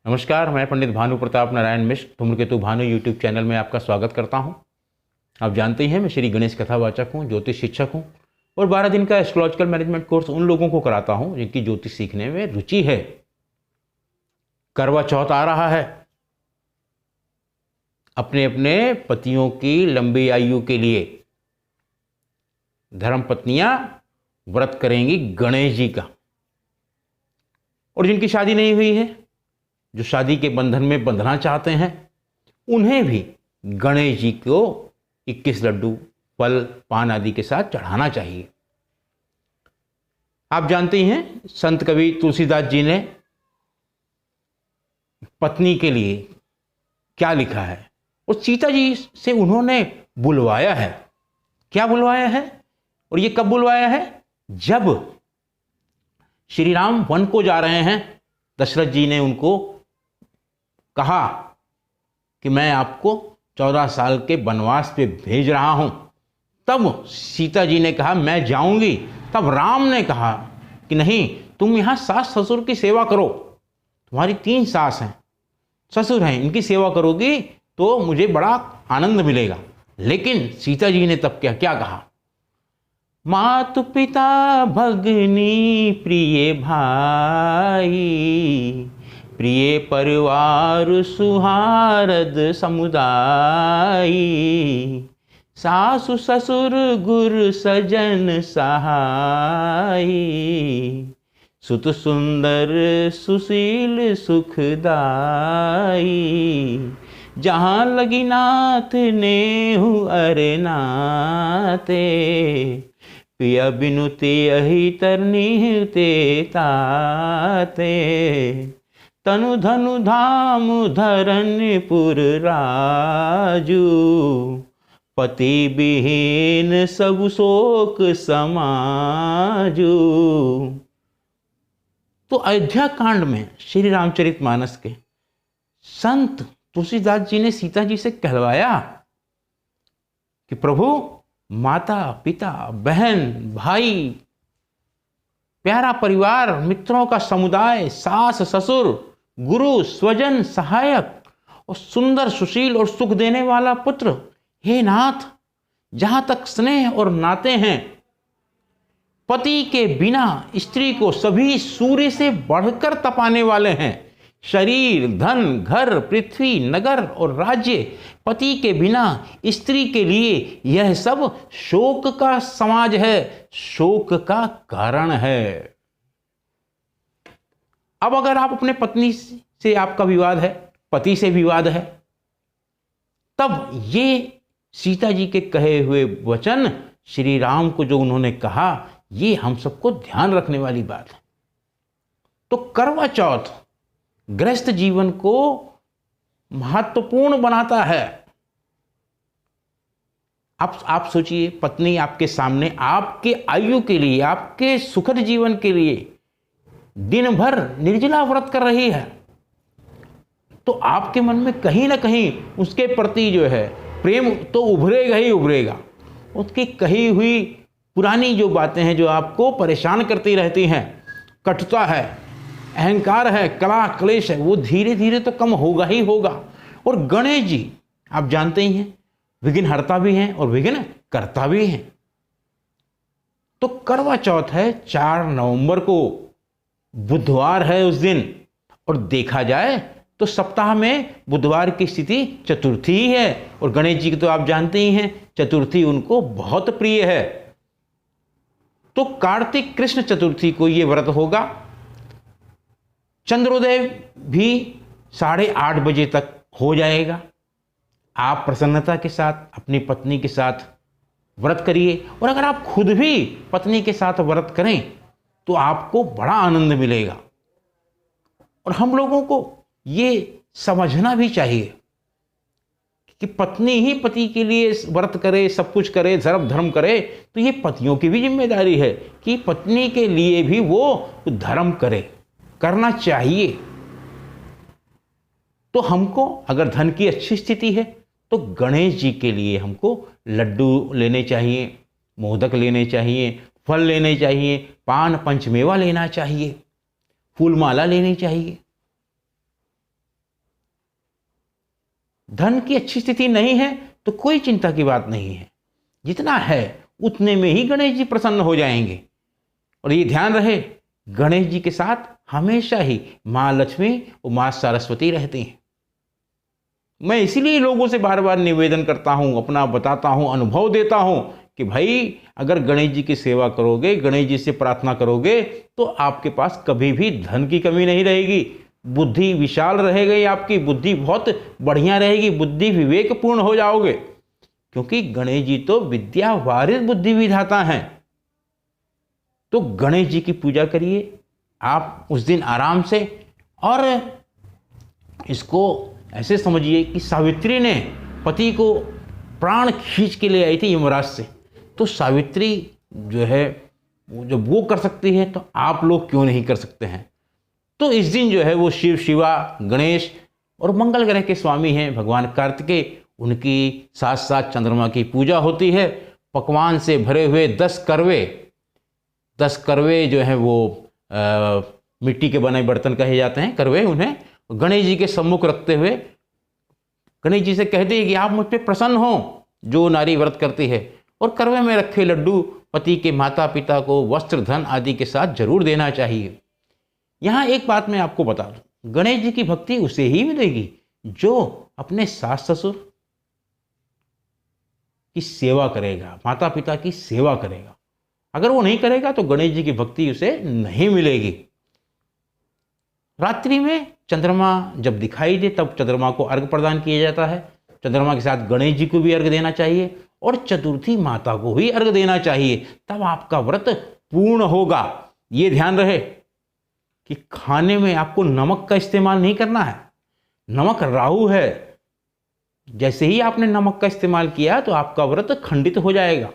नमस्कार, मैं पंडित Bhanu Pratap Narayan Mishra Dhumraketu Bhanu YouTube channel में आपका स्वागत करता हूं। आप जानते ही हैं मैं श्री गणेश कथावाचक हूं, ज्योतिष शिक्षक हूं और 12 दिन का एस्ट्रोलॉजिकल मैनेजमेंट कोर्स उन लोगों को कराता हूं जिनकी ज्योतिष सीखने में रुचि है। करवा चौथ आ रहा है। अपने अपने पतियों की लंबी आयु के लिए धर्म पत्नियां व्रत करेंगी गणेश जी का। और जिनकी शादी नहीं हुई है, जो शादी के बंधन में बंधना चाहते हैं, उन्हें भी गणेश जी को 21 लड्डू फल पान आदि के साथ चढ़ाना चाहिए। आप जानते ही हैं संत कवि तुलसीदास जी ने पत्नी के लिए क्या लिखा है और सीता जी से उन्होंने बुलवाया है। क्या बुलवाया है और ये कब बुलवाया है? जब श्री राम वन को जा रहे हैं, दशरथ जी ने उनको कहा कि मैं आपको 14 साल के वनवास पे भेज रहा हूं। तब सीता जी ने कहा मैं जाऊंगी। तब राम ने कहा कि नहीं, तुम यहां सास ससुर की सेवा करो। तुम्हारी 3 सास हैं, ससुर हैं, इनकी सेवा करोगी तो मुझे बड़ा आनंद मिलेगा। लेकिन सीता जी ने तब क्या क्या कहा? मातु पिता भगनी प्रिय भाई, प्रिय परिवार सुहारद समुदाय, सासु ससुर गुरु सजन सहाय, सुत सुंदर सुशील सुखदाई, जहाँ लगी नाथ नेहु अरे नाते, पिया बिनुते अहि तरनी ते ताते, तनु धनु धाम धरनपुर राजू, पति विहीन सब शोक समाजू। तो अयोध्या कांड में श्री रामचरितमानस के संत तुलसीदास जी ने सीता जी से कहलवाया कि प्रभु, माता पिता बहन भाई, प्यारा परिवार, मित्रों का समुदाय, सास ससुर, गुरु स्वजन सहायक और सुंदर सुशील और सुख देने वाला पुत्र, हे नाथ, जहां तक स्नेह और नाते हैं, पति के बिना स्त्री को सभी सूर्य से बढ़कर तपाने वाले हैं। शरीर, धन, घर, पृथ्वी, नगर और राज्य, पति के बिना स्त्री के लिए यह सब शोक का समाज है, शोक का कारण है। अब अगर आप अपने पत्नी से आपका विवाद है, पति से विवाद है, तब ये सीता जी के कहे हुए वचन श्री राम को जो उन्होंने कहा, ये हम सबको ध्यान रखने वाली बात है। तो करवा चौथ गृहस्थ जीवन को महत्वपूर्ण बनाता है। आप सोचिए, पत्नी आपके सामने आपके आयु के लिए, आपके सुखद जीवन के लिए दिन भर निर्जला व्रत कर रही है, तो आपके मन में कहीं ना कहीं उसके प्रति जो है प्रेम तो उभरेगा ही उभरेगा। उसकी कही हुई पुरानी जो बातें हैं जो आपको परेशान करती रहती हैं, कटुता है, अहंकार है, कला क्लेश है, वो धीरे धीरे तो कम होगा ही होगा। और गणेश जी आप जानते ही हैं विघ्न हरता भी हैं और विघ्न करता भी हैं। तो करवा चौथ है 4 नवंबर को, बुधवार है उस दिन, और देखा जाए तो सप्ताह में बुधवार की स्थिति चतुर्थी ही है। और गणेश जी की तो आप जानते ही हैं चतुर्थी उनको बहुत प्रिय है। तो कार्तिक कृष्ण चतुर्थी को यह व्रत होगा। चंद्रोदय भी 8:30 बजे तक हो जाएगा। आप प्रसन्नता के साथ अपनी पत्नी के साथ व्रत करिए, और अगर आप खुद भी पत्नी के साथ व्रत करें तो आपको बड़ा आनंद मिलेगा। और हम लोगों को ये समझना भी चाहिए कि पत्नी ही पति के लिए व्रत करे, सब कुछ करे, धर्म करे, तो ये पतियों की भी जिम्मेदारी है कि पत्नी के लिए भी वो धर्म करे, करना चाहिए। तो हमको अगर धन की अच्छी स्थिति है तो गणेश जी के लिए हमको लड्डू लेने चाहिए, मोदक लेने चाहिए, फल लेने चाहिए, पान पंचमेवा लेना चाहिए, फूलमाला लेनी चाहिए। धन की अच्छी स्थिति नहीं है तो कोई चिंता की बात नहीं है, जितना है उतने में ही गणेश जी प्रसन्न हो जाएंगे। और ये ध्यान रहे, गणेश जी के साथ हमेशा ही माँ लक्ष्मी और माँ सरस्वती रहती हैं। मैं इसीलिए लोगों से बार बार निवेदन करता हूँ, अपना बताता हूँ, अनुभव देता हूँ कि भाई अगर गणेश जी की सेवा करोगे, गणेश जी से प्रार्थना करोगे तो आपके पास कभी भी धन की कमी नहीं रहेगी, बुद्धि विशाल रहेगी, आपकी बुद्धि बहुत बढ़िया रहेगी, बुद्धि विवेकपूर्ण हो जाओगे, क्योंकि गणेश जी तो विद्या वारिद बुद्धि विधाता हैं। तो गणेश जी की पूजा करिए आप उस दिन आराम से। और इसको ऐसे समझिए कि सावित्री ने पति को प्राण खींच के ले आई थी यमराज से, तो सावित्री जो है जब वो कर सकती है तो आप लोग क्यों नहीं कर सकते हैं। तो इस दिन जो है वो शिव, शिवा, गणेश और मंगल ग्रह के स्वामी हैं भगवान कार्तिकेय, उनकी साथ साथ चंद्रमा की पूजा होती है। पकवान से भरे हुए 10 करवे जो हैं वो मिट्टी के बने बर्तन कहे जाते हैं, करवे, उन्हें गणेश जी के सम्मुख रखते हुए गणेश जी से कहते हैं कि आप मुझ पर प्रसन्न हो, जो नारी व्रत करती है, और करवे में रखे लड्डू पति के माता पिता को वस्त्र धन आदि के साथ जरूर देना चाहिए। यहाँ एक बात मैं आपको बता दूं, गणेश जी की भक्ति उसे ही मिलेगी जो अपने सास ससुर की सेवा करेगा, माता पिता की सेवा करेगा। अगर वो नहीं करेगा तो गणेश जी की भक्ति उसे नहीं मिलेगी। रात्रि में चंद्रमा जब दिखाई दे तब चंद्रमा को अर्घ प्रदान किया जाता है। चंद्रमा के साथ गणेश जी को भी अर्घ देना चाहिए और चतुर्थी माता को भी अर्घ देना चाहिए, तब आपका व्रत पूर्ण होगा। ये ध्यान रहे कि खाने में आपको नमक का इस्तेमाल नहीं करना है, नमक राहु है, जैसे ही आपने नमक का इस्तेमाल किया तो आपका व्रत खंडित हो जाएगा।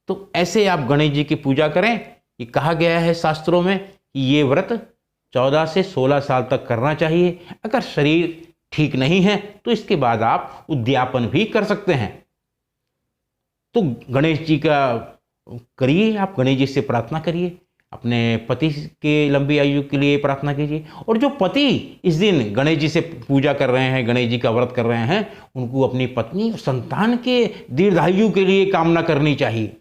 तो ऐसे आप गणेश जी की पूजा करें। ये कहा गया है शास्त्रों में कि ये व्रत 14 से 16 साल तक करना चाहिए। अगर शरीर ठीक नहीं है तो इसके बाद आप उद्यापन भी कर सकते हैं। तो गणेश जी का करिए, आप गणेश जी से प्रार्थना करिए, अपने पति के लंबी आयु के लिए प्रार्थना कीजिए। और जो पति इस दिन गणेश जी से पूजा कर रहे हैं, गणेश जी का व्रत कर रहे हैं, उनको अपनी पत्नी और संतान के दीर्घायु के लिए कामना करनी चाहिए,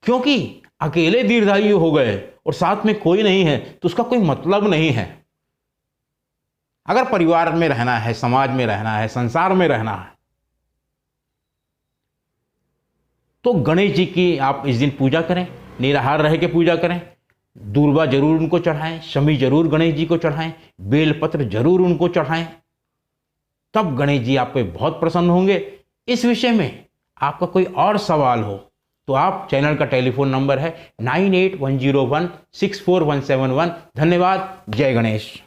क्योंकि अकेले दीर्घायु हो गए और साथ में कोई नहीं है तो उसका कोई मतलब नहीं है। अगर परिवार में रहना है, समाज में रहना है, संसार में रहना है, तो गणेश जी की आप इस दिन पूजा करें, निराहार रह के पूजा करें, दूर्वा जरूर उनको चढ़ाएं, शमी जरूर गणेश जी को चढ़ाएं, बेलपत्र जरूर उनको चढ़ाएं, तब गणेश जी आप पे बहुत प्रसन्न होंगे। इस विषय में आपका कोई और सवाल हो तो आप चैनल का टेलीफोन नंबर है 9810164171। धन्यवाद। जय गणेश।